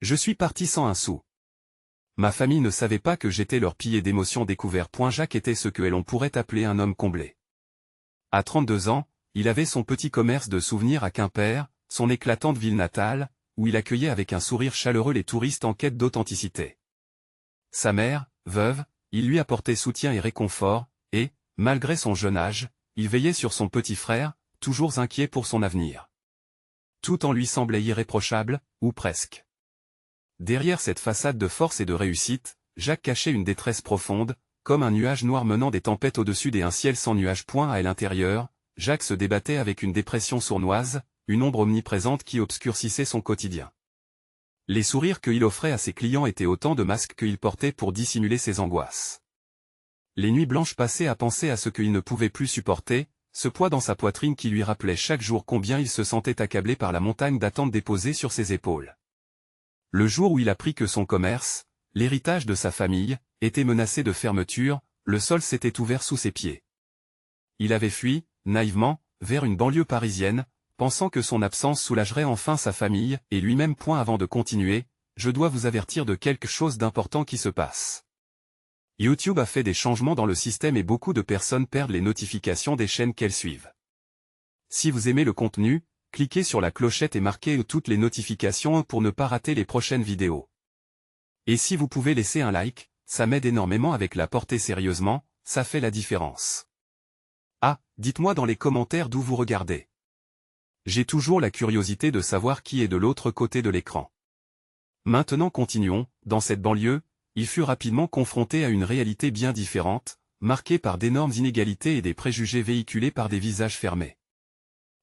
Je suis parti sans un sou. Ma famille ne savait pas que j'étais leur pilier d'émotions découvert. Jacques était ce que l'on pourrait appeler un homme comblé. À 32 ans, il avait son petit commerce de souvenirs à Quimper, son éclatante ville natale, où il accueillait avec un sourire chaleureux les touristes en quête d'authenticité. Sa mère, veuve, il lui apportait soutien et réconfort, et, malgré son jeune âge, il veillait sur son petit frère, toujours inquiet pour son avenir. Tout en lui semblait irréprochable, ou presque. Derrière cette façade de force et de réussite, Jacques cachait une détresse profonde, comme un nuage noir menant des tempêtes au-dessus d'un ciel sans nuage. À l'intérieur, Jacques se débattait avec une dépression sournoise, une ombre omniprésente qui obscurcissait son quotidien. Les sourires qu'il offrait à ses clients étaient autant de masques qu'il portait pour dissimuler ses angoisses. Les nuits blanches passées à penser à ce qu'il ne pouvait plus supporter, ce poids dans sa poitrine qui lui rappelait chaque jour combien il se sentait accablé par la montagne d'attentes déposée sur ses épaules. Le jour où il apprit que son commerce, l'héritage de sa famille, était menacé de fermeture, le sol s'était ouvert sous ses pieds. Il avait fui, naïvement, vers une banlieue parisienne, pensant que son absence soulagerait enfin sa famille, et lui-même. Avant de continuer, je dois vous avertir de quelque chose d'important qui se passe. YouTube a fait des changements dans le système et beaucoup de personnes perdent les notifications des chaînes qu'elles suivent. Si vous aimez le contenu, cliquez sur la clochette et marquez toutes les notifications pour ne pas rater les prochaines vidéos. Et si vous pouvez laisser un like, ça m'aide énormément avec la portée sérieusement, ça fait la différence. Ah, dites-moi dans les commentaires d'où vous regardez. J'ai toujours la curiosité de savoir qui est de l'autre côté de l'écran. Maintenant continuons, dans cette banlieue, il fut rapidement confronté à une réalité bien différente, marquée par d'énormes inégalités et des préjugés véhiculés par des visages fermés.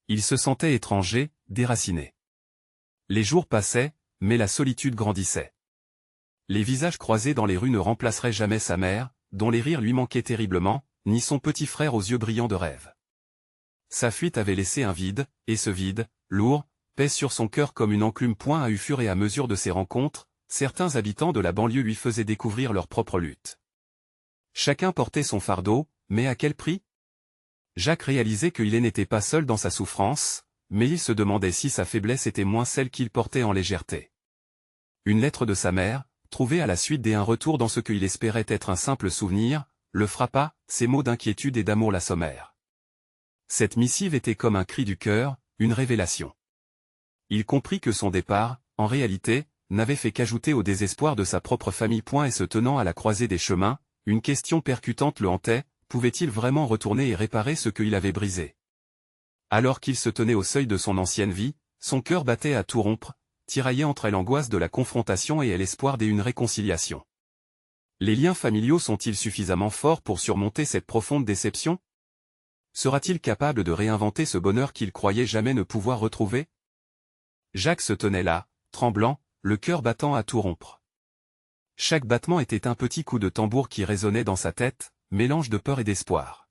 Il se sentait étranger, déraciné. Les jours passaient, mais la solitude grandissait. Les visages croisés dans les rues ne remplaceraient jamais sa mère, dont les rires lui manquaient terriblement, ni son petit frère aux yeux brillants de rêve. Sa fuite avait laissé un vide, et ce vide, lourd, pèse sur son cœur comme une enclume. À fur et à mesure de ses rencontres, certains habitants de la banlieue lui faisaient découvrir leur propre lutte. Chacun portait son fardeau, mais à quel prix? Jacques réalisait qu'il n'était pas seul dans sa souffrance, mais il se demandait si sa faiblesse était moins celle qu'il portait en légèreté. Une lettre de sa mère, trouvée à la suite d'un retour dans ce qu'il espérait être un simple souvenir, le frappa, ses mots d'inquiétude et d'amour l'assommèrent. Cette missive était comme un cri du cœur, une révélation. Il comprit que son départ, en réalité, n'avait fait qu'ajouter au désespoir de sa propre famille. Et se tenant à la croisée des chemins, une question percutante le hantait, pouvait-il vraiment retourner et réparer ce qu'il avait brisé? Alors qu'il se tenait au seuil de son ancienne vie, son cœur battait à tout rompre, tiraillé entre l'angoisse de la confrontation et l'espoir d'une réconciliation. Les liens familiaux sont-ils suffisamment forts pour surmonter cette profonde déception? Sera-t-il capable de réinventer ce bonheur qu'il croyait jamais ne pouvoir retrouver? Jacques se tenait là, tremblant, le cœur battant à tout rompre. Chaque battement était un petit coup de tambour qui résonnait dans sa tête, mélange de peur et d'espoir.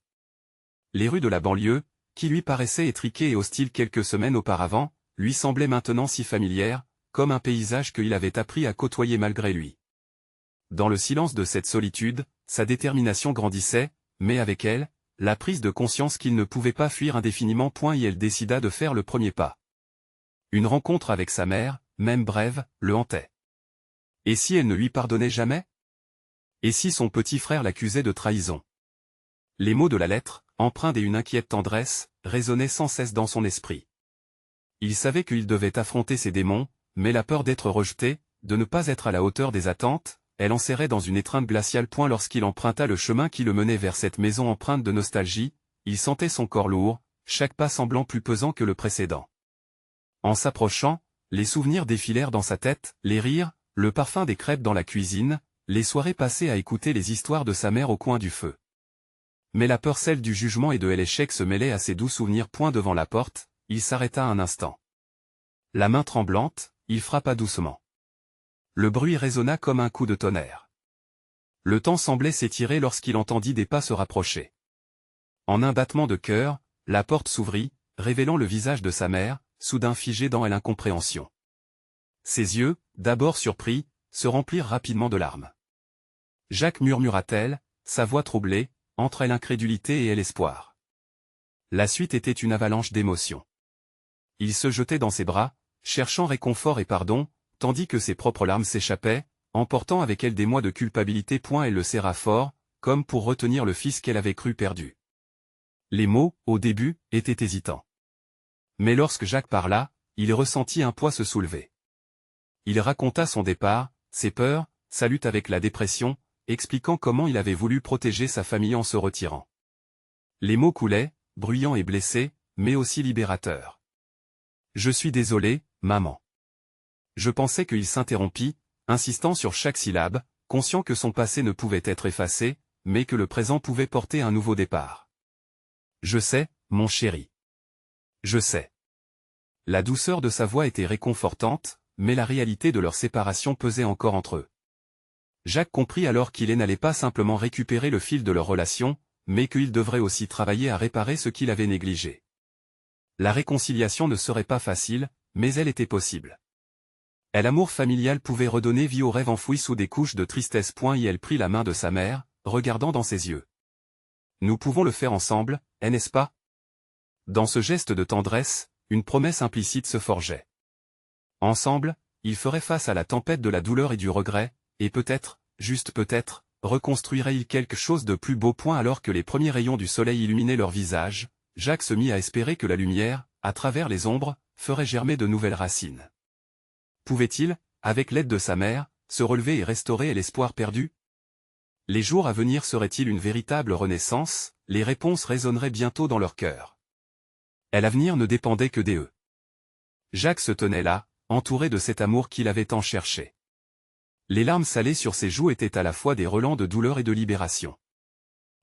Les rues de la banlieue, qui lui paraissaient étriquées et hostiles quelques semaines auparavant, lui semblaient maintenant si familières, comme un paysage qu'il avait appris à côtoyer malgré lui. Dans le silence de cette solitude, sa détermination grandissait, mais avec elle, la prise de conscience qu'il ne pouvait pas fuir indéfiniment. Et elle décida de faire le premier pas. Une rencontre avec sa mère, même brève, le hantait. Et si elle ne lui pardonnait jamais? Et si son petit frère l'accusait de trahison? Les mots de la lettre, empreints d'une inquiète tendresse, résonnaient sans cesse dans son esprit. Il savait qu'il devait affronter ses démons, mais la peur d'être rejeté, de ne pas être à la hauteur des attentes, elle enserrait dans une étreinte glaciale. Lorsqu'il emprunta le chemin qui le menait vers cette maison empreinte de nostalgie, il sentait son corps lourd, chaque pas semblant plus pesant que le précédent. En s'approchant, les souvenirs défilèrent dans sa tête, les rires, le parfum des crêpes dans la cuisine, les soirées passées à écouter les histoires de sa mère au coin du feu. Mais la peur, celle du jugement et de l'échec, se mêlait à ces doux souvenirs. Devant la porte, il s'arrêta un instant. La main tremblante, il frappa doucement. Le bruit résonna comme un coup de tonnerre. Le temps semblait s'étirer lorsqu'il entendit des pas se rapprocher. En un battement de cœur, la porte s'ouvrit, révélant le visage de sa mère, soudain figé dans l'incompréhension. Ses yeux, d'abord surpris, se remplirent rapidement de larmes. « Jacques » murmura-t-elle, sa voix troublée, entre l'incrédulité et l'espoir. La suite était une avalanche d'émotions. Il se jetait dans ses bras, cherchant réconfort et pardon, tandis que ses propres larmes s'échappaient, emportant avec elle des mois de culpabilité. Elle le serra fort, comme pour retenir le fils qu'elle avait cru perdu. Les mots, au début, étaient hésitants. Mais lorsque Jacques parla, il ressentit un poids se soulever. Il raconta son départ, ses peurs, sa lutte avec la dépression, expliquant comment il avait voulu protéger sa famille en se retirant. Les mots coulaient, bruyants et blessés, mais aussi libérateurs. « Je suis désolé, maman. » Je pensais qu'il s'interrompit, insistant sur chaque syllabe, conscient que son passé ne pouvait être effacé, mais que le présent pouvait porter un nouveau départ. « Je sais, mon chéri. Je sais. » La douceur de sa voix était réconfortante, mais la réalité de leur séparation pesait encore entre eux. Jacques comprit alors qu'il n'allait pas simplement récupérer le fil de leur relation, mais qu'il devrait aussi travailler à réparer ce qu'il avait négligé. La réconciliation ne serait pas facile, mais elle était possible. L'amour familial pouvait redonner vie aux rêves enfouis sous des couches de tristesse. Elle prit la main de sa mère, regardant dans ses yeux. « Nous pouvons le faire ensemble, n'est-ce pas ?» Dans ce geste de tendresse, une promesse implicite se forgeait. Ensemble, ils feraient face à la tempête de la douleur et du regret, et peut-être, juste peut-être, reconstruiraient-ils quelque chose de plus beau. Alors que les premiers rayons du soleil illuminaient leur visage, Jacques se mit à espérer que la lumière, à travers les ombres, ferait germer de nouvelles racines. Pouvait-il, avec l'aide de sa mère, se relever et restaurer l'espoir perdu? Les jours à venir seraient-ils une véritable renaissance? Les réponses résonneraient bientôt dans leur cœur. L'avenir ne dépendait que d'eux. Jacques se tenait là, entouré de cet amour qu'il avait tant cherché. Les larmes salées sur ses joues étaient à la fois des relents de douleur et de libération.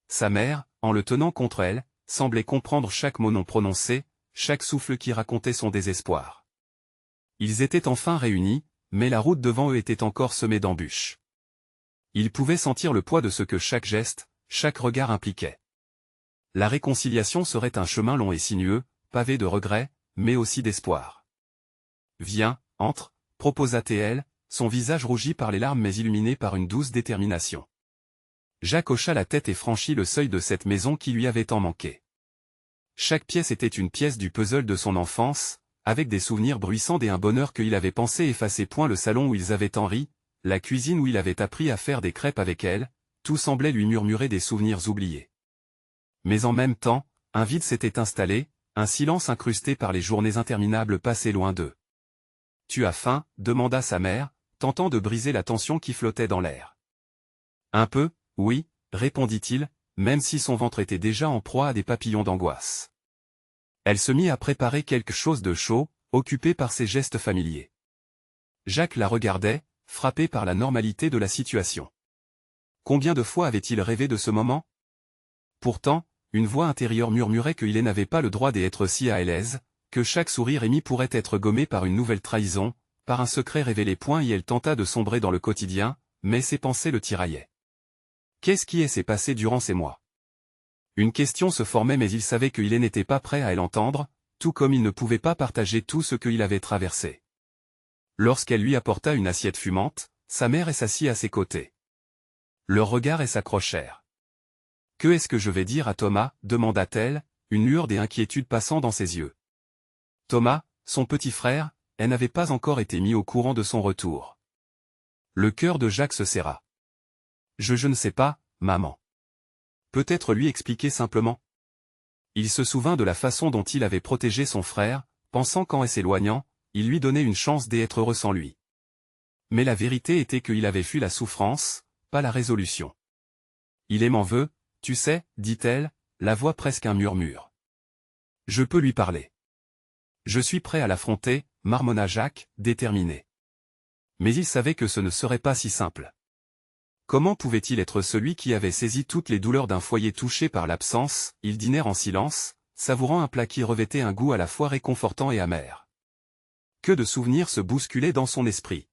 Sa mère, en le tenant contre elle, semblait comprendre chaque mot non prononcé, chaque souffle qui racontait son désespoir. Ils étaient enfin réunis, mais la route devant eux était encore semée d'embûches. Ils pouvaient sentir le poids de ce que chaque geste, chaque regard impliquait. La réconciliation serait un chemin long et sinueux, pavé de regrets, mais aussi d'espoir. « Viens, entre », proposa-t-elle, son visage rougi par les larmes mais illuminé par une douce détermination. Jacques hocha la tête et franchit le seuil de cette maison qui lui avait tant manqué. Chaque pièce était une pièce du puzzle de son enfance, avec des souvenirs bruissants et un bonheur qu'il avait pensé effacer. Le salon où ils avaient tant ri, la cuisine où il avait appris à faire des crêpes avec elle, tout semblait lui murmurer des souvenirs oubliés. Mais en même temps, un vide s'était installé, un silence incrusté par les journées interminables passées loin d'eux. « Tu as faim ?» demanda sa mère, tentant de briser la tension qui flottait dans l'air. « Un peu, oui », répondit-il, même si son ventre était déjà en proie à des papillons d'angoisse. Elle se mit à préparer quelque chose de chaud, occupée par ses gestes familiers. Jacques la regardait, frappé par la normalité de la situation. Combien de fois avait-il rêvé de ce moment? Pourtant, une voix intérieure murmurait qu'il n'avait pas le droit d'être si à l'aise, que chaque sourire émis pourrait être gommé par une nouvelle trahison, par un secret révélé. Et elle tenta de sombrer dans le quotidien, mais ses pensées le tiraillaient. Qu'est-ce qui s'est passé durant ces mois? Une question se formait mais il savait qu'il n'était pas prêt à l'entendre, tout comme il ne pouvait pas partager tout ce qu'il avait traversé. Lorsqu'elle lui apporta une assiette fumante, sa mère s'assit à ses côtés. Leurs regards s'accrochèrent. « Que est-ce que je vais dire à Thomas ?» demanda-t-elle, une lueur d'inquiétude passant dans ses yeux. Thomas, son petit frère, elle n'avait pas encore été mis au courant de son retour. Le cœur de Jacques se serra. « Je ne sais pas, maman. » Peut-être lui expliquer simplement. Il se souvint de la façon dont il avait protégé son frère, pensant qu'en s'éloignant, il lui donnait une chance d'être heureux sans lui. Mais la vérité était qu'il avait fui la souffrance, pas la résolution. « Il m'en veut, tu sais, dit-elle, la voix presque un murmure. « Je peux lui parler. Je suis prêt à l'affronter, marmonna Jacques, déterminé. Mais il savait que ce ne serait pas si simple. Comment pouvait-il être celui qui avait saisi toutes les douleurs d'un foyer touché par l'absence? Ils dînèrent en silence, savourant un plat qui revêtait un goût à la fois réconfortant et amer. Que de souvenirs se bousculaient dans son esprit.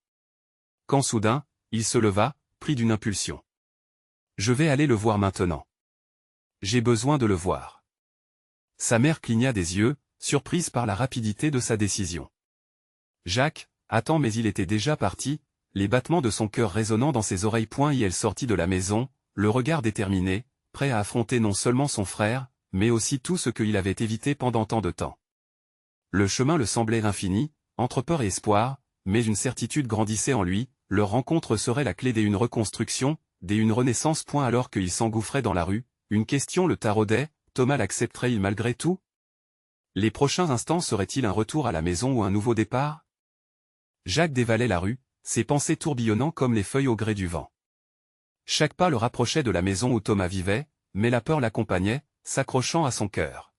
Quand soudain, il se leva, pris d'une impulsion. « Je vais aller le voir maintenant. J'ai besoin de le voir. » Sa mère cligna des yeux, surprise par la rapidité de sa décision. Jacques, attends, mais il était déjà parti, les battements de son cœur résonnant dans ses oreilles. Elle sortit de la maison, le regard déterminé, prêt à affronter non seulement son frère, mais aussi tout ce qu'il avait évité pendant tant de temps. Le chemin le semblait infini, entre peur et espoir, mais une certitude grandissait en lui, leur rencontre serait la clé d'une reconstruction, d'une renaissance. Alors qu'il s'engouffrait dans la rue, une question le taraudait, Thomas l'accepterait-il malgré tout? Les prochains instants seraient-ils un retour à la maison ou un nouveau départ? Jacques dévalait la rue, ses pensées tourbillonnant comme les feuilles au gré du vent. Chaque pas le rapprochait de la maison où Thomas vivait, mais la peur l'accompagnait, s'accrochant à son cœur.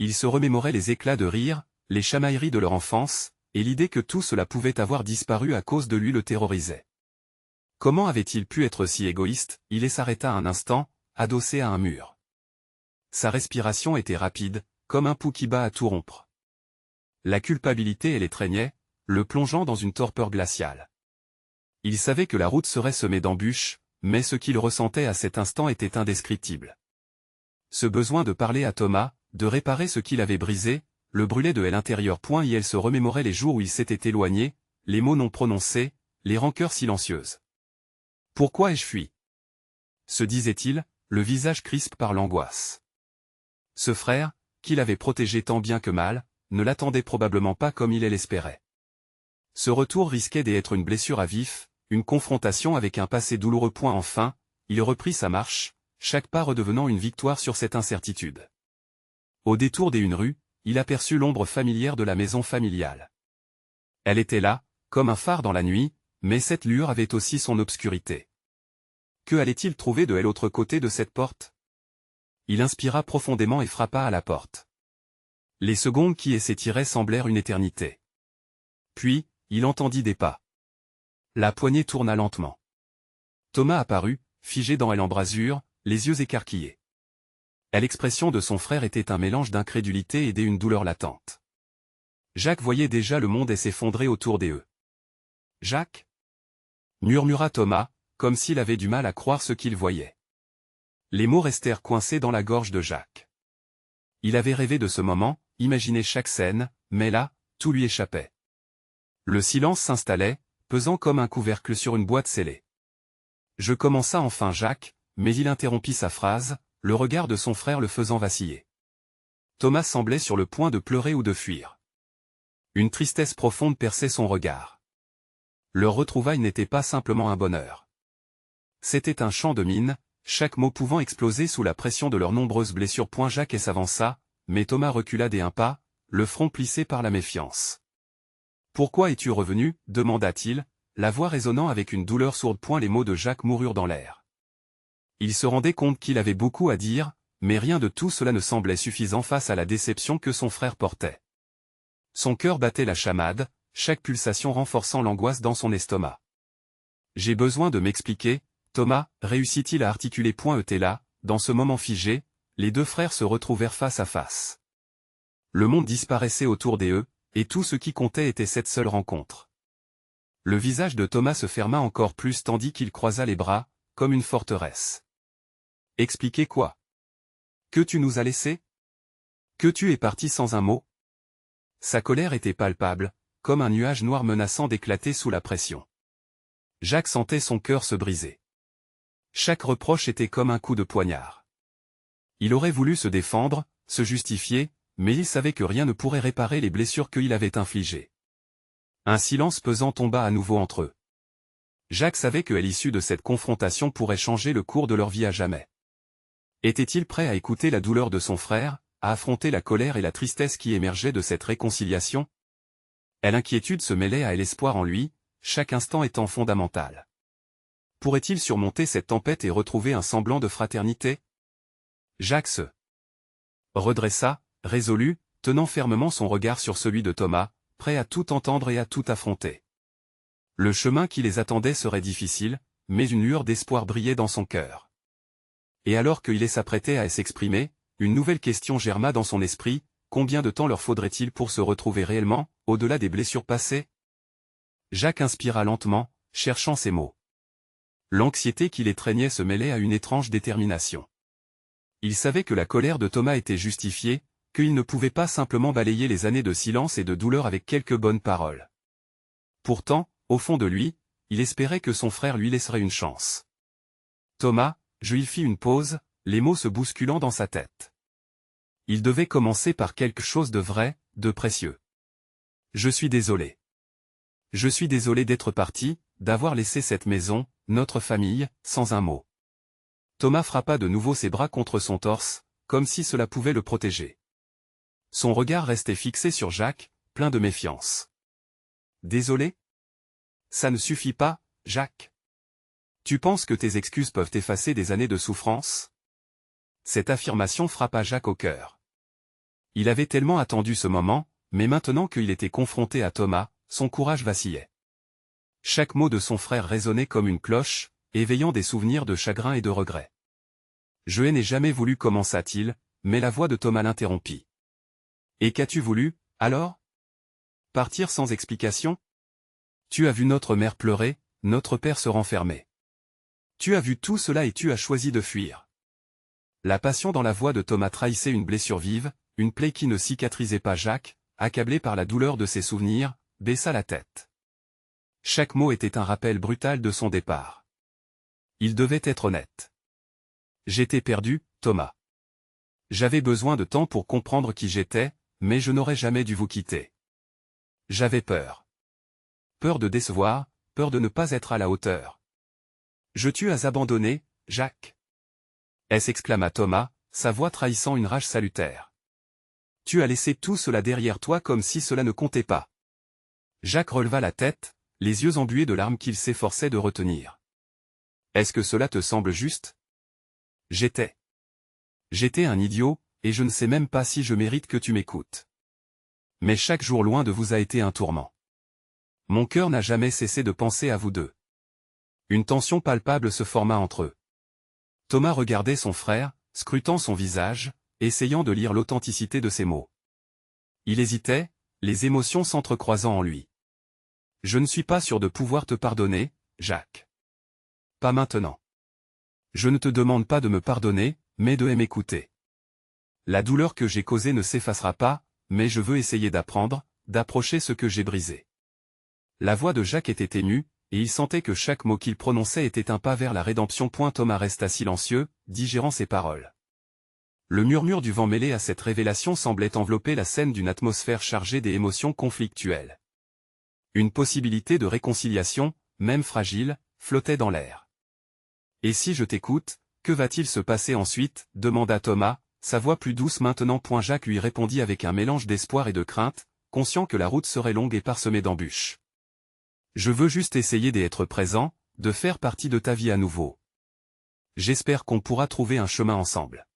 Il se remémorait les éclats de rire, les chamailleries de leur enfance, et l'idée que tout cela pouvait avoir disparu à cause de lui le terrorisait. Comment avait-il pu être si égoïste? Il s'arrêta un instant, adossé à un mur. Sa respiration était rapide, comme un pouls qui bat à tout rompre. La culpabilité l'étreignait, le plongeant dans une torpeur glaciale. Il savait que la route serait semée d'embûches, mais ce qu'il ressentait à cet instant était indescriptible. Ce besoin de parler à Thomas, de réparer ce qu'il avait brisé, le brûlait de l'intérieur. Et elle se remémorait les jours où il s'était éloigné, les mots non prononcés, les rancœurs silencieuses. « Pourquoi ai-je fui ?» se disait-il, le visage crispe par l'angoisse. Ce frère, qu'il avait protégé tant bien que mal, ne l'attendait probablement pas comme il l'espérait. Ce retour risquait d'être une blessure à vif, une confrontation avec un passé douloureux. Enfin, il reprit sa marche, chaque pas redevenant une victoire sur cette incertitude. Au détour d'une rue, il aperçut l'ombre familière de la maison familiale. Elle était là, comme un phare dans la nuit, mais cette lueur avait aussi son obscurité. Que allait-il trouver de l'autre côté de cette porte? Il inspira profondément et frappa à la porte. Les secondes qui s'étiraient semblèrent une éternité. Puis, il entendit des pas. La poignée tourna lentement. Thomas apparut, figé dans l'embrasure, les yeux écarquillés. L'expression de son frère était un mélange d'incrédulité et d'une douleur latente. Jacques voyait déjà le monde s'effondrer autour d'eux. « Jacques » murmura Thomas, comme s'il avait du mal à croire ce qu'il voyait. Les mots restèrent coincés dans la gorge de Jacques. Il avait rêvé de ce moment, imaginé chaque scène, mais là, tout lui échappait. Le silence s'installait, pesant comme un couvercle sur une boîte scellée. Je commença enfin Jacques, mais il interrompit sa phrase, le regard de son frère le faisant vaciller. Thomas semblait sur le point de pleurer ou de fuir. Une tristesse profonde perçait son regard. Leur retrouvaille n'était pas simplement un bonheur. C'était un champ de mine, chaque mot pouvant exploser sous la pression de leurs nombreuses blessures. Jacques s'avança, mais Thomas recula d'un pas, le front plissé par la méfiance. « Pourquoi es-tu revenu ?» demanda-t-il, la voix résonnant avec une douleur sourde. Les mots de Jacques moururent dans l'air. Il se rendait compte qu'il avait beaucoup à dire, mais rien de tout cela ne semblait suffisant face à la déception que son frère portait. Son cœur battait la chamade, chaque pulsation renforçant l'angoisse dans son estomac. « J'ai besoin de m'expliquer, Thomas » réussit-il à articuler. Là, dans ce moment figé, les deux frères se retrouvèrent face à face. Le monde disparaissait autour d'eux, et tout ce qui comptait était cette seule rencontre. Le visage de Thomas se ferma encore plus tandis qu'il croisa les bras, comme une forteresse. « Expliquer quoi? Que tu nous as laissés? Que tu es parti sans un mot ?» Sa colère était palpable, comme un nuage noir menaçant d'éclater sous la pression. Jacques sentait son cœur se briser. Chaque reproche était comme un coup de poignard. Il aurait voulu se défendre, se justifier, mais il savait que rien ne pourrait réparer les blessures qu'il avait infligées. Un silence pesant tomba à nouveau entre eux. Jacques savait que l'issue de cette confrontation pourrait changer le cours de leur vie à jamais. Était-il prêt à écouter la douleur de son frère, à affronter la colère et la tristesse qui émergeaient de cette réconciliation? L'inquiétude se mêlait à l'espoir en lui, chaque instant étant fondamental. Pourrait-il surmonter cette tempête et retrouver un semblant de fraternité? Jacques se redressa, résolu, tenant fermement son regard sur celui de Thomas, prêt à tout entendre et à tout affronter. Le chemin qui les attendait serait difficile, mais une lueur d'espoir brillait dans son cœur. Et alors qu'il s'apprêtait à s'exprimer, une nouvelle question germa dans son esprit: combien de temps leur faudrait-il pour se retrouver réellement, au-delà des blessures passées? Jacques inspira lentement, cherchant ses mots. L'anxiété qui l'étreignait se mêlait à une étrange détermination. Il savait que la colère de Thomas était justifiée, qu'il ne pouvait pas simplement balayer les années de silence et de douleur avec quelques bonnes paroles. Pourtant, au fond de lui, il espérait que son frère lui laisserait une chance. Thomas, il fit une pause, les mots se bousculant dans sa tête. Il devait commencer par quelque chose de vrai, de précieux. « Je suis désolé. Je suis désolé d'être parti, d'avoir laissé cette maison, notre famille, sans un mot. Thomas frappa de nouveau ses bras contre son torse, comme si cela pouvait le protéger. Son regard restait fixé sur Jacques, plein de méfiance. Désolé? Ça ne suffit pas, Jacques. Tu penses que tes excuses peuvent effacer des années de souffrance? Cette affirmation frappa Jacques au cœur. Il avait tellement attendu ce moment, mais maintenant qu'il était confronté à Thomas, son courage vacillait. Chaque mot de son frère résonnait comme une cloche, éveillant des souvenirs de chagrin et de regret. Je n'ai jamais voulu, commença-t-il, mais la voix de Thomas l'interrompit. Et qu'as-tu voulu, alors? Partir sans explication? Tu as vu notre mère pleurer, notre père se renfermer. Tu as vu tout cela et tu as choisi de fuir. La passion dans la voix de Thomas trahissait une blessure vive, une plaie qui ne cicatrisait pas. Jacques, accablé par la douleur de ses souvenirs, baissa la tête. Chaque mot était un rappel brutal de son départ. Il devait être honnête. J'étais perdu, Thomas. J'avais besoin de temps pour comprendre qui j'étais, mais je n'aurais jamais dû vous quitter. J'avais peur. Peur de décevoir, peur de ne pas être à la hauteur. Je t'ai abandonné, Jacques. S'exclama Thomas, sa voix trahissant une rage salutaire. Tu as laissé tout cela derrière toi comme si cela ne comptait pas. Jacques releva la tête, les yeux embués de larmes qu'il s'efforçait de retenir. Est-ce que cela te semble juste? J'étais un idiot, et je ne sais même pas si je mérite que tu m'écoutes. Mais chaque jour loin de vous a été un tourment. Mon cœur n'a jamais cessé de penser à vous deux. Une tension palpable se forma entre eux. Thomas regardait son frère, scrutant son visage, essayant de lire l'authenticité de ses mots. Il hésitait, les émotions s'entrecroisant en lui. Je ne suis pas sûr de pouvoir te pardonner, Jacques. Pas maintenant. Je ne te demande pas de me pardonner, mais de m'écouter. La douleur que j'ai causée ne s'effacera pas, mais je veux essayer d'apprendre, d'approcher ce que j'ai brisé. La voix de Jacques était ténue, et il sentait que chaque mot qu'il prononçait était un pas vers la rédemption. Thomas resta silencieux, digérant ses paroles. Le murmure du vent mêlé à cette révélation semblait envelopper la scène d'une atmosphère chargée des émotions conflictuelles. Une possibilité de réconciliation, même fragile, flottait dans l'air. Et si je t'écoute, que va-t-il se passer ensuite? Demanda Thomas, sa voix plus douce maintenant. Jacques lui répondit avec un mélange d'espoir et de crainte, conscient que la route serait longue et parsemée d'embûches. Je veux juste essayer d'être présent, de faire partie de ta vie à nouveau. J'espère qu'on pourra trouver un chemin ensemble.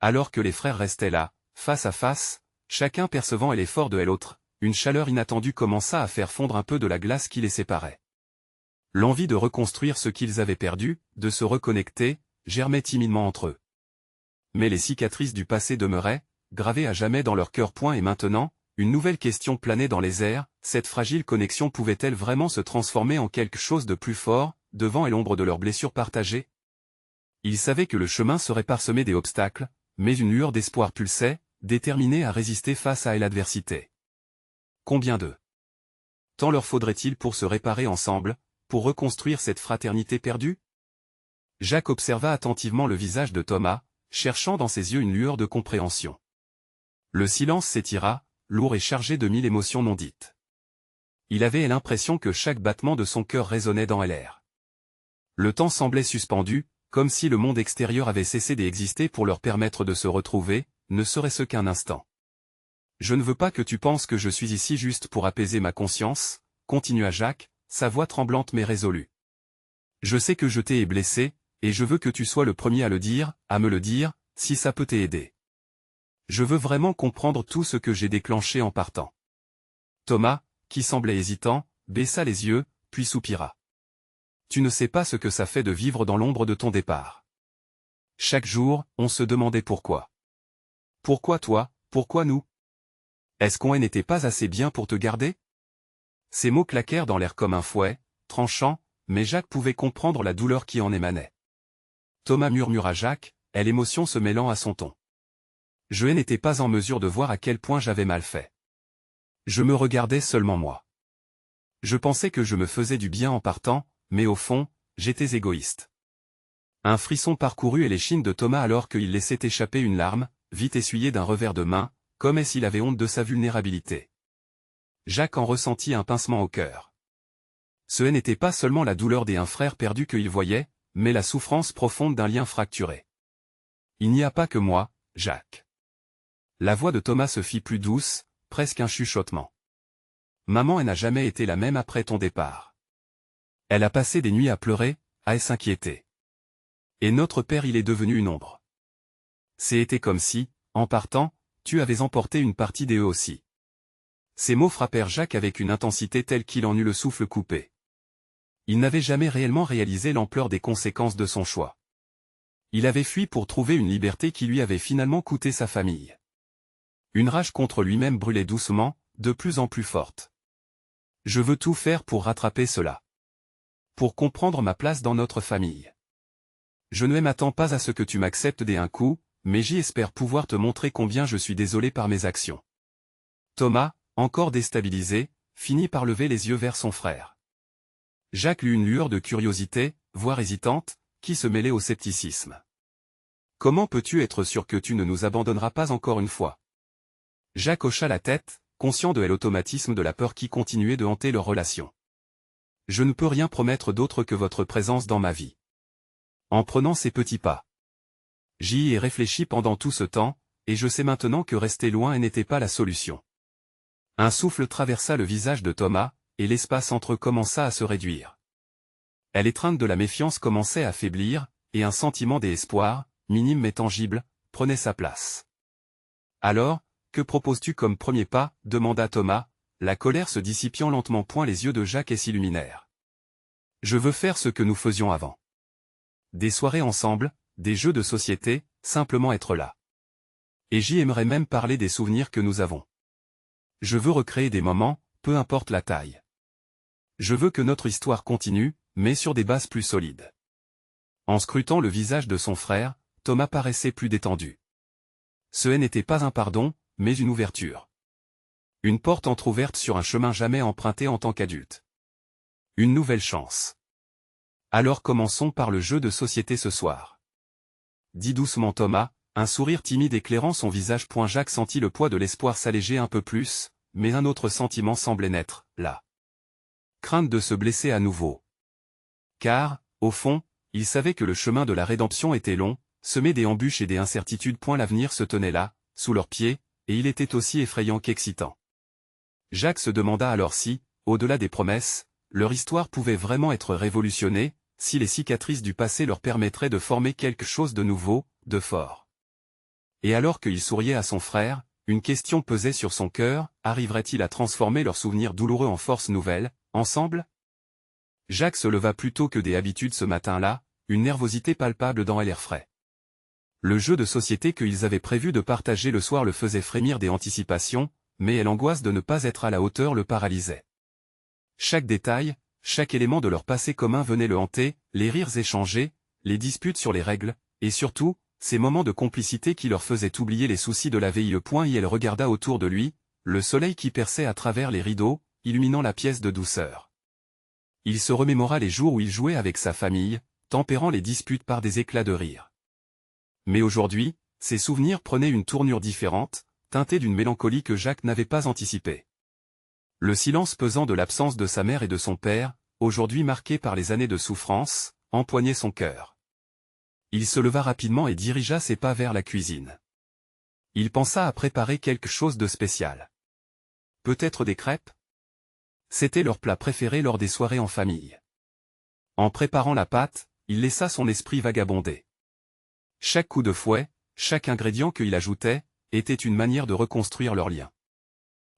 Alors que les frères restaient là, face à face, chacun percevant l'effort de l'autre, une chaleur inattendue commença à faire fondre un peu de la glace qui les séparait. L'envie de reconstruire ce qu'ils avaient perdu, de se reconnecter, germait timidement entre eux. Mais les cicatrices du passé demeuraient, gravées à jamais dans leur cœur. Et maintenant, une nouvelle question planait dans les airs, cette fragile connexion pouvait-elle vraiment se transformer en quelque chose de plus fort, devant l'ombre de leurs blessures partagées? Ils savaient que le chemin serait parsemé d'obstacles, mais une lueur d'espoir pulsait, déterminée à résister face à l'adversité. Combien de temps leur faudrait-il pour se réparer ensemble, pour reconstruire cette fraternité perdue? Jacques observa attentivement le visage de Thomas, cherchant dans ses yeux une lueur de compréhension. Le silence s'étira, lourd et chargé de mille émotions non dites. Il avait l'impression que chaque battement de son cœur résonnait dans l'air. Le temps semblait suspendu, comme si le monde extérieur avait cessé d'exister pour leur permettre de se retrouver, ne serait-ce qu'un instant. Je ne veux pas que tu penses que je suis ici juste pour apaiser ma conscience, continua Jacques, sa voix tremblante mais résolue. Je sais que je t'ai blessé, et je veux que tu sois le premier à me le dire, si ça peut t'aider. Je veux vraiment comprendre tout ce que j'ai déclenché en partant. Thomas, qui semblait hésitant, baissa les yeux, puis soupira. Tu ne sais pas ce que ça fait de vivre dans l'ombre de ton départ. Chaque jour, on se demandait pourquoi. Pourquoi toi, pourquoi nous? Est-ce qu'on n'était pas assez bien pour te garder? Ces mots claquèrent dans l'air comme un fouet, tranchant, mais Jacques pouvait comprendre la douleur qui en émanait. Thomas, murmura Jacques, l'émotion se mêlant à son ton. Je n'étais pas en mesure de voir à quel point j'avais mal fait. Je me regardais seulement moi. Je pensais que je me faisais du bien en partant, mais au fond, j'étais égoïste. Un frisson parcourut l'échine de Thomas alors qu'il laissait échapper une larme, vite essuyée d'un revers de main, comme s'il avait honte de sa vulnérabilité. Jacques en ressentit un pincement au cœur. Ce n'était pas seulement la douleur d'un frère perdu qu'il voyait, mais la souffrance profonde d'un lien fracturé. Il n'y a pas que moi, Jacques. La voix de Thomas se fit plus douce, presque un chuchotement. Maman, elle n'a jamais été la même après ton départ. Elle a passé des nuits à pleurer, à s'inquiéter. Et notre père, il est devenu une ombre. C'était comme si, en partant, tu avais emporté une partie d'eux aussi. Ces mots frappèrent Jacques avec une intensité telle qu'il en eut le souffle coupé. Il n'avait jamais réellement réalisé l'ampleur des conséquences de son choix. Il avait fui pour trouver une liberté qui lui avait finalement coûté sa famille. Une rage contre lui-même brûlait doucement, de plus en plus forte. Je veux tout faire pour rattraper cela. Pour comprendre ma place dans notre famille. Je ne m'attends pas à ce que tu m'acceptes d'un coup, mais j'y espère pouvoir te montrer combien je suis désolé par mes actions. Thomas, encore déstabilisé, finit par lever les yeux vers son frère. Jacques eut une lueur de curiosité, voire hésitante, qui se mêlait au scepticisme. Comment peux-tu être sûr que tu ne nous abandonneras pas encore une fois? Jacques hocha la tête, conscient de l'automatisme de la peur qui continuait de hanter leur relation. Je ne peux rien promettre d'autre que votre présence dans ma vie. En prenant ces petits pas. J'y ai réfléchi pendant tout ce temps, et je sais maintenant que rester loin n'était pas la solution. Un souffle traversa le visage de Thomas, et l'espace entre eux commença à se réduire. L'étreinte de la méfiance commençait à faiblir, et un sentiment d'espoir, minime mais tangible, prenait sa place. Alors, que proposes-tu comme premier pas? Demanda Thomas, la colère se dissipiant lentement. Les yeux de Jacques s'illuminèrent. Je veux faire ce que nous faisions avant. Des soirées ensemble, des jeux de société, simplement être là. Et j'y aimerais même parler des souvenirs que nous avons. Je veux recréer des moments, peu importe la taille. Je veux que notre histoire continue, mais sur des bases plus solides. En scrutant le visage de son frère, Thomas paraissait plus détendu. Ce n'était pas un pardon, mais une ouverture. Une porte entr'ouverte sur un chemin jamais emprunté en tant qu'adulte. Une nouvelle chance. Alors commençons par le jeu de société ce soir. Dit doucement Thomas, un sourire timide éclairant son visage. Jacques sentit le poids de l'espoir s'alléger un peu plus, mais un autre sentiment semblait naître, là. Crainte de se blesser à nouveau. Car, au fond, il savait que le chemin de la rédemption était long, semé d'embûches et d'incertitudes. L'avenir se tenait là, sous leurs pieds, et il était aussi effrayant qu'excitant. Jacques se demanda alors si, au-delà des promesses, leur histoire pouvait vraiment être révolutionnée, si les cicatrices du passé leur permettraient de former quelque chose de nouveau, de fort. Et alors qu'il souriait à son frère, une question pesait sur son cœur, arriverait-il à transformer leurs souvenirs douloureux en force nouvelle, ensemble? Jacques se leva plus tôt que des habitudes ce matin-là, une nervosité palpable dans l'air frais. Le jeu de société qu'ils avaient prévu de partager le soir le faisait frémir des anticipations, mais l'angoisse de ne pas être à la hauteur le paralysait. Chaque détail, chaque élément de leur passé commun venait le hanter, les rires échangés, les disputes sur les règles, et surtout, ces moments de complicité qui leur faisaient oublier les soucis de la veille. Il regarda autour de lui, le soleil qui perçait à travers les rideaux, illuminant la pièce de douceur. Il se remémora les jours où il jouait avec sa famille, tempérant les disputes par des éclats de rire. Mais aujourd'hui, ses souvenirs prenaient une tournure différente, teintée d'une mélancolie que Jacques n'avait pas anticipée. Le silence pesant de l'absence de sa mère et de son père, aujourd'hui marqué par les années de souffrance, empoignait son cœur. Il se leva rapidement et dirigea ses pas vers la cuisine. Il pensa à préparer quelque chose de spécial. Peut-être des crêpes? C'était leur plat préféré lors des soirées en famille. En préparant la pâte, il laissa son esprit vagabonder. Chaque coup de fouet, chaque ingrédient qu'il ajoutait, était une manière de reconstruire leur lien.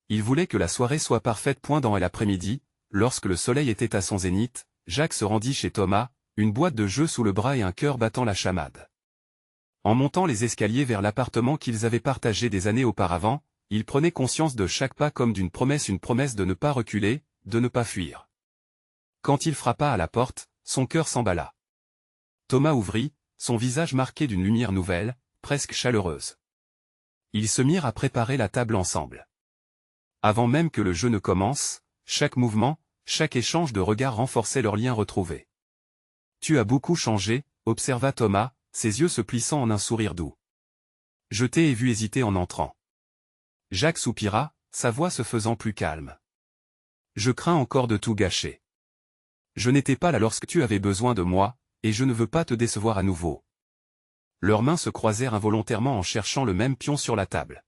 Il voulait que la soirée soit parfaite. Dans l'après-midi, lorsque le soleil était à son zénith, Jacques se rendit chez Thomas, une boîte de jeux sous le bras et un cœur battant la chamade. En montant les escaliers vers l'appartement qu'ils avaient partagé des années auparavant, il prenait conscience de chaque pas comme d'une promesse, une promesse de ne pas reculer, de ne pas fuir. Quand il frappa à la porte, son cœur s'emballa. Thomas ouvrit, son visage marqué d'une lumière nouvelle, presque chaleureuse. Ils se mirent à préparer la table ensemble. Avant même que le jeu ne commence, chaque mouvement, chaque échange de regards renforçait leur lien retrouvé. « Tu as beaucoup changé », observa Thomas, ses yeux se plissant en un sourire doux. « Je t'ai vu hésiter en entrant. » Jacques soupira, sa voix se faisant plus calme. Je crains encore de tout gâcher. Je n'étais pas là lorsque tu avais besoin de moi, et je ne veux pas te décevoir à nouveau. Leurs mains se croisèrent involontairement en cherchant le même pion sur la table.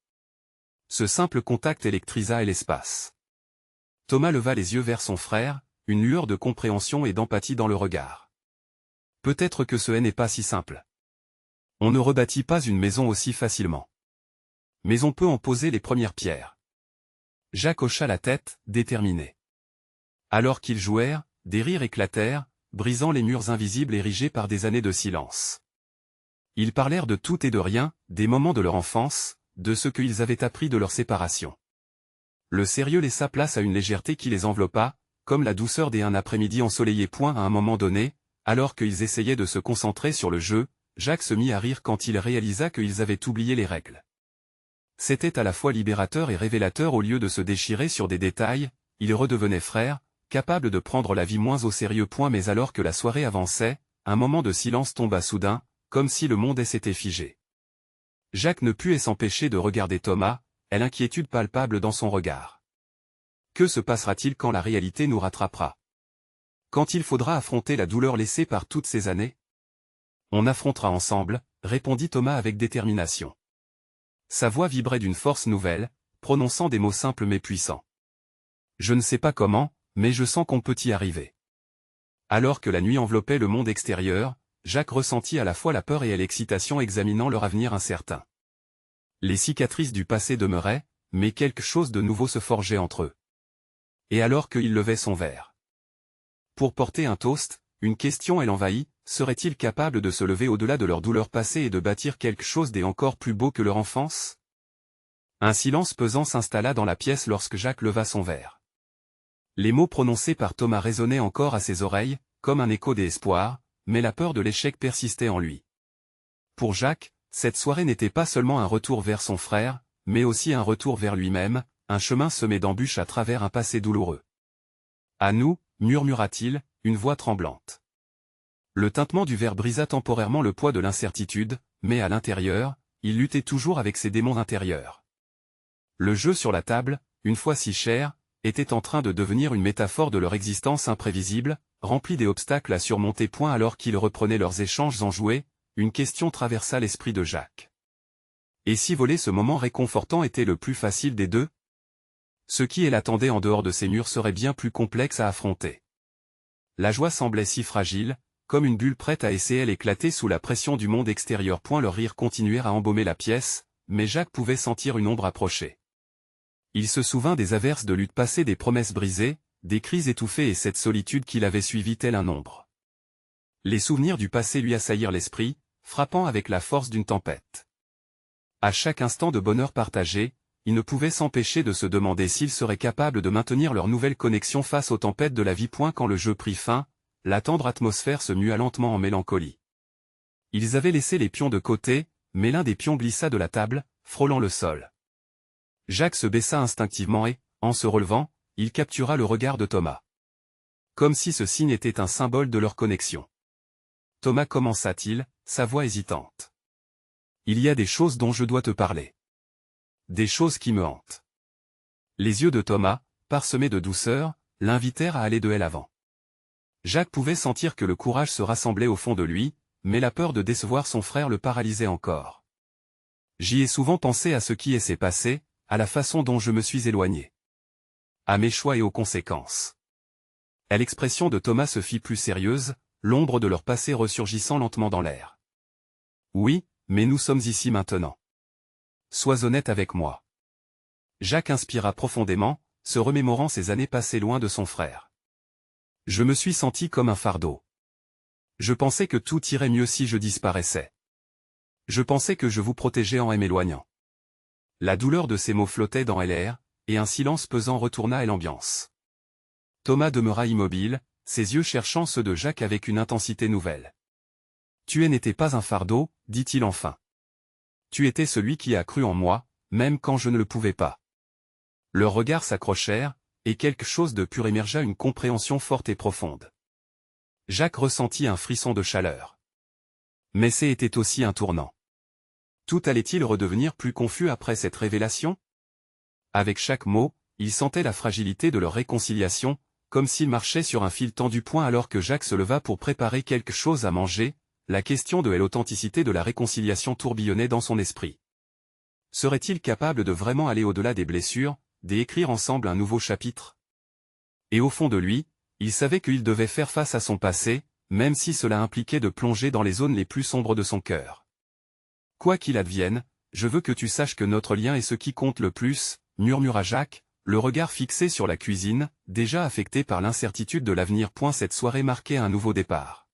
Ce simple contact électrisa l'espace. Thomas leva les yeux vers son frère, une lueur de compréhension et d'empathie dans le regard. Peut-être que ce n'est pas si simple. On ne rebâtit pas une maison aussi facilement. Mais on peut en poser les premières pierres. Jacques hocha la tête, déterminé. Alors qu'ils jouèrent, des rires éclatèrent, brisant les murs invisibles érigés par des années de silence. Ils parlèrent de tout et de rien, des moments de leur enfance, de ce qu'ils avaient appris de leur séparation. Le sérieux laissa place à une légèreté qui les enveloppa, comme la douceur d'un après-midi ensoleillé. À un moment donné, alors qu'ils essayaient de se concentrer sur le jeu, Jacques se mit à rire quand il réalisa qu'ils avaient oublié les règles. C'était à la fois libérateur et révélateur. Au lieu de se déchirer sur des détails, ils redevenaient frères, capables de prendre la vie moins au sérieux. Mais alors que la soirée avançait, un moment de silence tomba soudain, comme si le monde s'était figé. Jacques ne put s'empêcher de regarder Thomas, l'inquiétude palpable dans son regard. Que se passera-t-il quand la réalité nous rattrapera? Quand il faudra affronter la douleur laissée par toutes ces années? On affrontera ensemble, répondit Thomas avec détermination. Sa voix vibrait d'une force nouvelle, prononçant des mots simples mais puissants. Je ne sais pas comment, mais je sens qu'on peut y arriver. Alors que la nuit enveloppait le monde extérieur, Jacques ressentit à la fois la peur et l'excitation examinant leur avenir incertain. Les cicatrices du passé demeuraient, mais quelque chose de nouveau se forgeait entre eux. Et alors qu'il levait son verre pour porter un toast, une question l'envahit, serait-il capable de se lever au-delà de leur douleur passée et de bâtir quelque chose d'encore plus beau que leur enfance? Un silence pesant s'installa dans la pièce lorsque Jacques leva son verre. Les mots prononcés par Thomas résonnaient encore à ses oreilles, comme un écho des espoirs, mais la peur de l'échec persistait en lui. Pour Jacques, cette soirée n'était pas seulement un retour vers son frère, mais aussi un retour vers lui-même, un chemin semé d'embûches à travers un passé douloureux. À nous, murmura-t-il, une voix tremblante. Le tintement du verre brisa temporairement le poids de l'incertitude, mais à l'intérieur, il luttait toujours avec ses démons intérieurs. Le jeu sur la table, une fois si cher, était en train de devenir une métaphore de leur existence imprévisible, remplie des obstacles à surmonter. Alors qu'ils reprenaient leurs échanges enjoués, une question traversa l'esprit de Jacques. Et si voler ce moment réconfortant était le plus facile des deux? Ce qui l'attendait en dehors de ces murs serait bien plus complexe à affronter. La joie semblait si fragile, comme une bulle prête à essayer d'éclater sous la pression du monde extérieur. Leurs rires continuèrent à embaumer la pièce, mais Jacques pouvait sentir une ombre approcher. Il se souvint des averses de lutte passée, des promesses brisées, des cris étouffés et cette solitude qui l'avait suivi tel un ombre. Les souvenirs du passé lui assaillirent l'esprit, frappant avec la force d'une tempête. À chaque instant de bonheur partagé, il ne pouvait s'empêcher de se demander s'ils seraient capables de maintenir leur nouvelle connexion face aux tempêtes de la vie. Quand le jeu prit fin, la tendre atmosphère se mua lentement en mélancolie. Ils avaient laissé les pions de côté, mais l'un des pions glissa de la table, frôlant le sol. Jacques se baissa instinctivement et, en se relevant, il captura le regard de Thomas. Comme si ce signe était un symbole de leur connexion. Thomas, commença-t-il, sa voix hésitante. Il y a des choses dont je dois te parler. Des choses qui me hantent. Les yeux de Thomas, parsemés de douceur, l'invitèrent à aller de l'avant. Jacques pouvait sentir que le courage se rassemblait au fond de lui, mais la peur de décevoir son frère le paralysait encore. J'y ai souvent pensé à ce qui s'est passé, à la façon dont je me suis éloigné. À mes choix et aux conséquences. L'expression de Thomas se fit plus sérieuse, l'ombre de leur passé ressurgissant lentement dans l'air. Oui, mais nous sommes ici maintenant. Sois honnête avec moi. Jacques inspira profondément, se remémorant ces années passées loin de son frère. Je me suis senti comme un fardeau. Je pensais que tout irait mieux si je disparaissais. Je pensais que je vous protégeais en m'éloignant. La douleur de ces mots flottait dans l'air, et un silence pesant retourna à l'ambiance. Thomas demeura immobile, ses yeux cherchant ceux de Jacques avec une intensité nouvelle. Tu n'étais pas un fardeau, dit-il enfin. Tu étais celui qui a cru en moi, même quand je ne le pouvais pas. Leurs regards s'accrochèrent, et quelque chose de pur émergea, une compréhension forte et profonde. Jacques ressentit un frisson de chaleur. Mais c'était aussi un tournant. Tout allait-il redevenir plus confus après cette révélation? Avec chaque mot, il sentait la fragilité de leur réconciliation, comme s'il marchait sur un fil tendu. Alors que Jacques se leva pour préparer quelque chose à manger, la question de l'authenticité de la réconciliation tourbillonnait dans son esprit. Serait-il capable de vraiment aller au-delà des blessures, d'écrire ensemble un nouveau chapitre? Et au fond de lui, il savait qu'il devait faire face à son passé, même si cela impliquait de plonger dans les zones les plus sombres de son cœur. Quoi qu'il advienne, je veux que tu saches que notre lien est ce qui compte le plus, murmura Jacques, le regard fixé sur la cuisine, déjà affecté par l'incertitude de l'avenir. Cette soirée marquait un nouveau départ.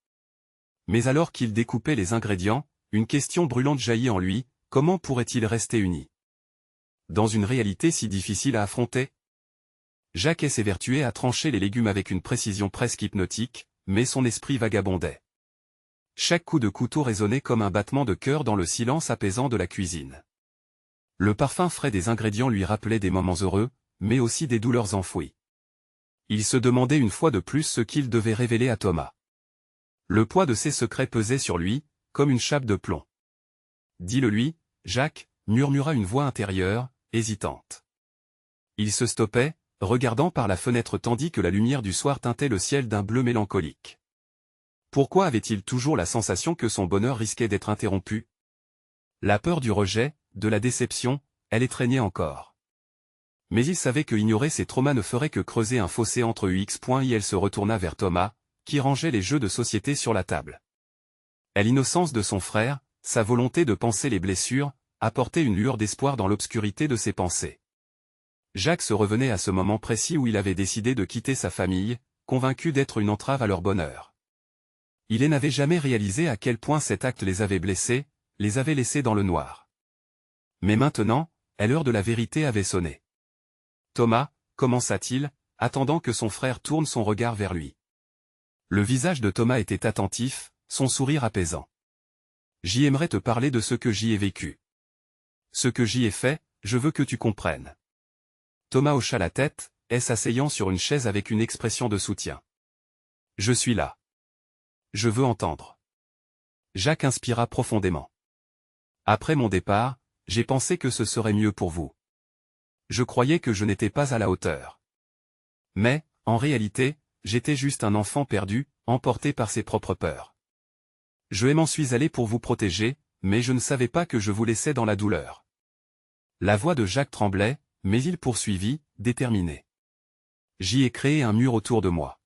Mais alors qu'il découpait les ingrédients, une question brûlante jaillit en lui, comment pourrait-il rester uni dans une réalité si difficile à affronter? Jacques s'évertuait à trancher les légumes avec une précision presque hypnotique, mais son esprit vagabondait. Chaque coup de couteau résonnait comme un battement de cœur dans le silence apaisant de la cuisine. Le parfum frais des ingrédients lui rappelait des moments heureux, mais aussi des douleurs enfouies. Il se demandait une fois de plus ce qu'il devait révéler à Thomas. Le poids de ses secrets pesait sur lui, comme une chape de plomb. « Dis-le-lui, Jacques » murmura une voix intérieure, hésitante. Il se stoppait, regardant par la fenêtre tandis que la lumière du soir teintait le ciel d'un bleu mélancolique. Pourquoi avait-il toujours la sensation que son bonheur risquait d'être interrompu? La peur du rejet, de la déception, elle étreignait encore. Mais il savait que ignorer ses traumas ne ferait que creuser un fossé entre eux. Elle se retourna vers Thomas, qui rangeait les jeux de société sur la table. L'innocence de son frère, sa volonté de panser les blessures, apportait une lueur d'espoir dans l'obscurité de ses pensées. Jacques se revenait à ce moment précis où il avait décidé de quitter sa famille, convaincu d'être une entrave à leur bonheur. Il n'avait jamais réalisé à quel point cet acte les avait blessés, les avait laissés dans le noir. Mais maintenant, l'heure de la vérité avait sonné. Thomas, commença-t-il, attendant que son frère tourne son regard vers lui. Le visage de Thomas était attentif, son sourire apaisant. J'y aimerais te parler de ce que j'y ai vécu. Ce que j'y ai fait, je veux que tu comprennes. Thomas hocha la tête, s'asseyant sur une chaise avec une expression de soutien. Je suis là. Je veux entendre. Jacques inspira profondément. Après mon départ, j'ai pensé que ce serait mieux pour vous. Je croyais que je n'étais pas à la hauteur. Mais, en réalité, j'étais juste un enfant perdu, emporté par ses propres peurs. Je m'en suis allé pour vous protéger, mais je ne savais pas que je vous laissais dans la douleur. La voix de Jacques tremblait, mais il poursuivit, déterminé. J'y ai créé un mur autour de moi.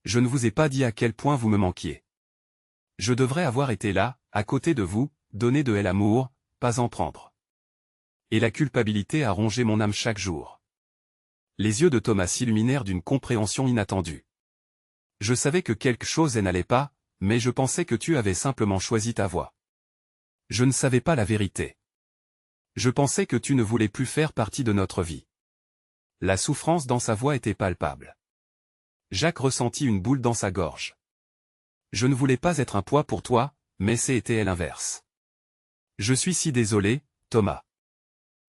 Je ne vous ai pas dit à quel point vous me manquiez. Je devrais avoir été là, à côté de vous, donner de l'amour, pas en prendre. Et la culpabilité a rongé mon âme chaque jour. Les yeux de Thomas s'illuminèrent d'une compréhension inattendue. Je savais que quelque chose n'allait pas, mais je pensais que tu avais simplement choisi ta voie. Je ne savais pas la vérité. Je pensais que tu ne voulais plus faire partie de notre vie. La souffrance dans sa voix était palpable. Jacques ressentit une boule dans sa gorge. Je ne voulais pas être un poids pour toi, mais c'était l'inverse. Je suis si désolé, Thomas.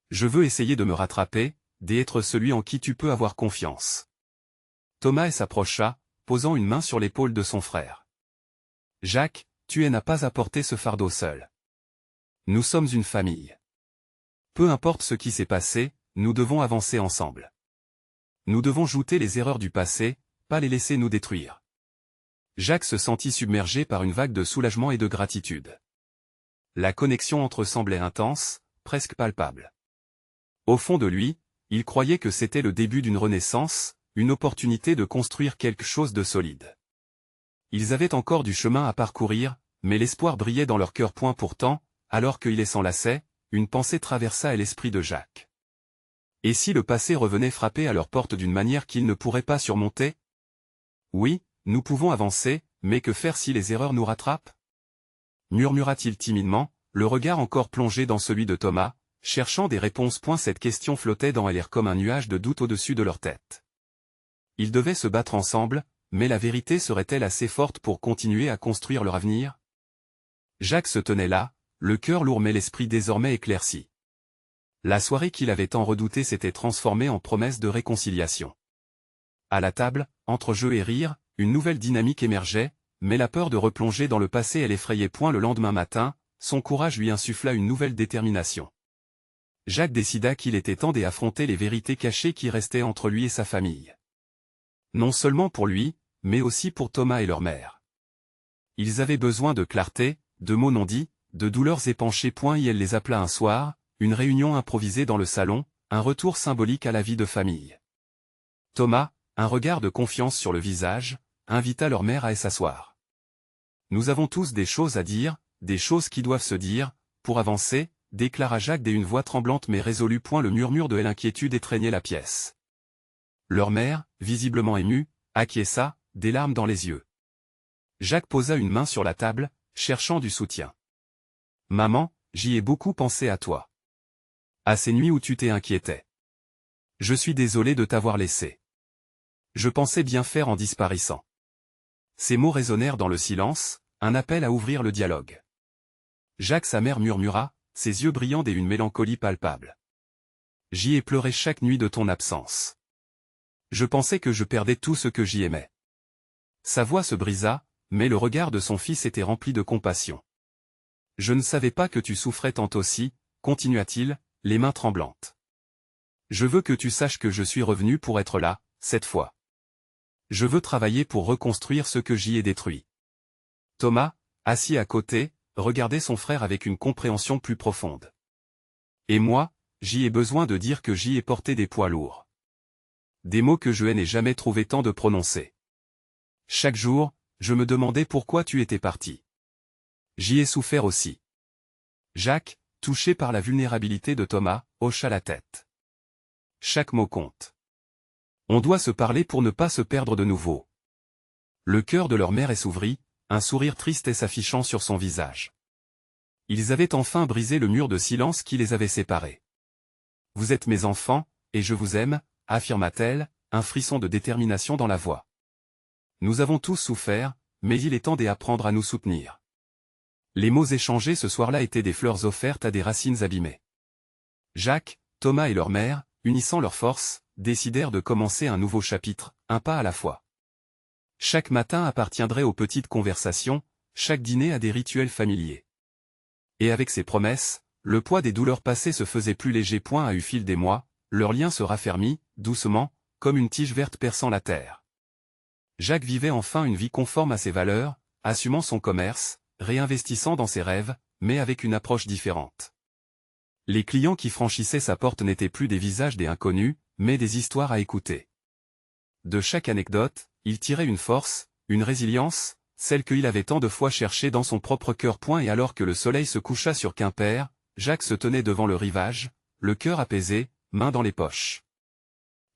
Je veux essayer de me rattraper, d'être celui en qui tu peux avoir confiance. Thomas s'approcha, posant une main sur l'épaule de son frère. Jacques, tu n'as pas à porter ce fardeau seul. Nous sommes une famille. Peu importe ce qui s'est passé, nous devons avancer ensemble. Nous devons jouter les erreurs du passé, pas les laisser nous détruire. Jacques se sentit submergé par une vague de soulagement et de gratitude. La connexion entre eux semblait intense, presque palpable. Au fond de lui, il croyait que c'était le début d'une renaissance, une opportunité de construire quelque chose de solide. Ils avaient encore du chemin à parcourir, mais l'espoir brillait dans leur cœur. Pourtant, alors qu'il s'enlaçait, une pensée traversa l'esprit de Jacques. Et si le passé revenait frapper à leur porte d'une manière qu'ils ne pourraient pas surmonter? Oui, nous pouvons avancer, mais que faire si les erreurs nous rattrapent? Murmura-t-il timidement, le regard encore plongé dans celui de Thomas, cherchant des réponses. Cette question flottait dans l'air comme un nuage de doute au-dessus de leur tête. Ils devaient se battre ensemble, mais la vérité serait-elle assez forte pour continuer à construire leur avenir? Jacques se tenait là, le cœur lourd mais l'esprit désormais éclairci. La soirée qu'il avait tant redoutée s'était transformée en promesse de réconciliation. À la table, entre jeu et rire, une nouvelle dynamique émergeait, mais la peur de replonger dans le passé l'effrayait. Le lendemain matin, son courage lui insuffla une nouvelle détermination. Jacques décida qu'il était temps d'affronter les vérités cachées qui restaient entre lui et sa famille. Non seulement pour lui, mais aussi pour Thomas et leur mère. Ils avaient besoin de clarté, de mots non dits, de douleurs épanchées. Il les appela un soir, une réunion improvisée dans le salon, un retour symbolique à la vie de famille. Thomas, un regard de confiance sur le visage, invita leur mère à s'asseoir. Nous avons tous des choses à dire, des choses qui doivent se dire, pour avancer, déclara Jacques d'une voix tremblante mais résolue. Le murmure de l'inquiétude étreignait la pièce. Leur mère, visiblement émue, acquiesça, des larmes dans les yeux. Jacques posa une main sur la table, cherchant du soutien. « Maman, j'y ai beaucoup pensé à toi. À ces nuits où tu t'inquiétais. Je suis désolé de t'avoir laissé. Je pensais bien faire en disparaissant. » Ces mots résonnèrent dans le silence, un appel à ouvrir le dialogue. Jacques, sa mère, murmura, ses yeux brillants d'une mélancolie palpable. « J'y ai pleuré chaque nuit de ton absence. Je pensais que je perdais tout ce que j'y aimais. » Sa voix se brisa, mais le regard de son fils était rempli de compassion. « Je ne savais pas que tu souffrais tant aussi, » continua-t-il, les mains tremblantes. « Je veux que tu saches que je suis revenu pour être là, cette fois. Je veux travailler pour reconstruire ce que j'y ai détruit. » Thomas, assis à côté, regardait son frère avec une compréhension plus profonde. « Et moi, j'y ai besoin de dire que j'y ai porté des poids lourds. Des mots que je n'ai jamais trouvé temps de prononcer. Chaque jour, je me demandais pourquoi tu étais parti. J'y ai souffert aussi. » Jacques, touché par la vulnérabilité de Thomas, hocha la tête. Chaque mot compte. On doit se parler pour ne pas se perdre de nouveau. Le cœur de leur mère s'ouvrit, un sourire triste s'affichant sur son visage. Ils avaient enfin brisé le mur de silence qui les avait séparés. « Vous êtes mes enfants, et je vous aime, » affirma-t-elle, un frisson de détermination dans la voix. « Nous avons tous souffert, mais il est temps d'apprendre à nous soutenir. » Les mots échangés ce soir-là étaient des fleurs offertes à des racines abîmées. Jacques, Thomas et leur mère, unissant leurs forces, décidèrent de commencer un nouveau chapitre, un pas à la fois. Chaque matin appartiendrait aux petites conversations, chaque dîner à des rituels familiers. Et avec ces promesses, le poids des douleurs passées se faisait plus léger. À au fil des mois, leur lien se raffermit, doucement, comme une tige verte perçant la terre. Jacques vivait enfin une vie conforme à ses valeurs, assumant son commerce, réinvestissant dans ses rêves, mais avec une approche différente. Les clients qui franchissaient sa porte n'étaient plus des visages des inconnus, mais des histoires à écouter. De chaque anecdote, il tirait une force, une résilience, celle qu'il avait tant de fois cherchée dans son propre cœur. Et alors que le soleil se coucha sur Quimper, Jacques se tenait devant le rivage, le cœur apaisé, main dans les poches.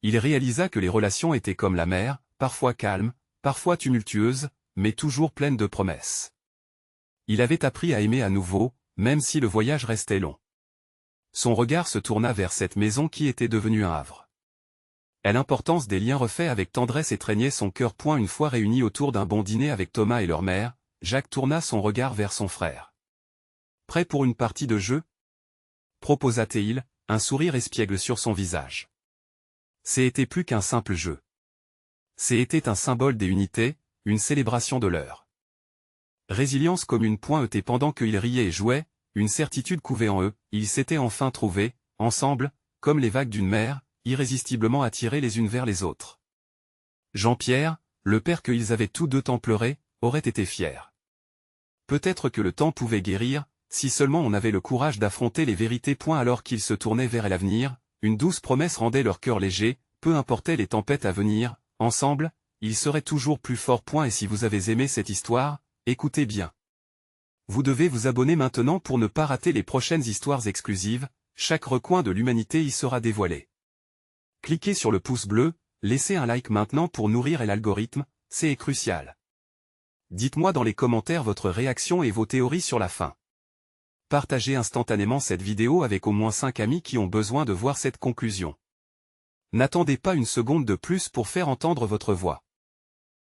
Il réalisa que les relations étaient comme la mer, parfois calmes, parfois tumultueuses, mais toujours pleines de promesses. Il avait appris à aimer à nouveau, même si le voyage restait long. Son regard se tourna vers cette maison qui était devenue un havre. L'importance des liens refaits avec tendresse étreignait son cœur. Une fois réunis autour d'un bon dîner avec Thomas et leur mère, Jacques tourna son regard vers son frère. « Prêt pour une partie de jeu ?» proposa-t-il, un sourire espiègle sur son visage. C'était plus qu'un simple jeu. C'était un symbole des unités, une célébration de l'heure. Résilience commune. Pendant qu'ils riaient et jouaient, une certitude couvait en eux, ils s'étaient enfin trouvés, ensemble, comme les vagues d'une mer, irrésistiblement attirées les unes vers les autres. Jean-Pierre, le père qu'ils avaient tous deux tant pleuré, aurait été fier. Peut-être que le temps pouvait guérir, si seulement on avait le courage d'affronter les vérités. Alors qu'ils se tournaient vers l'avenir, une douce promesse rendait leur cœur léger, peu importaient les tempêtes à venir, ensemble, ils seraient toujours plus forts. Et si vous avez aimé cette histoire, écoutez bien. Vous devez vous abonner maintenant pour ne pas rater les prochaines histoires exclusives, chaque recoin de l'humanité y sera dévoilé. Cliquez sur le pouce bleu, laissez un like maintenant pour nourrir l'algorithme, c'est crucial. Dites-moi dans les commentaires votre réaction et vos théories sur la fin. Partagez instantanément cette vidéo avec au moins 5 amis qui ont besoin de voir cette conclusion. N'attendez pas une seconde de plus pour faire entendre votre voix.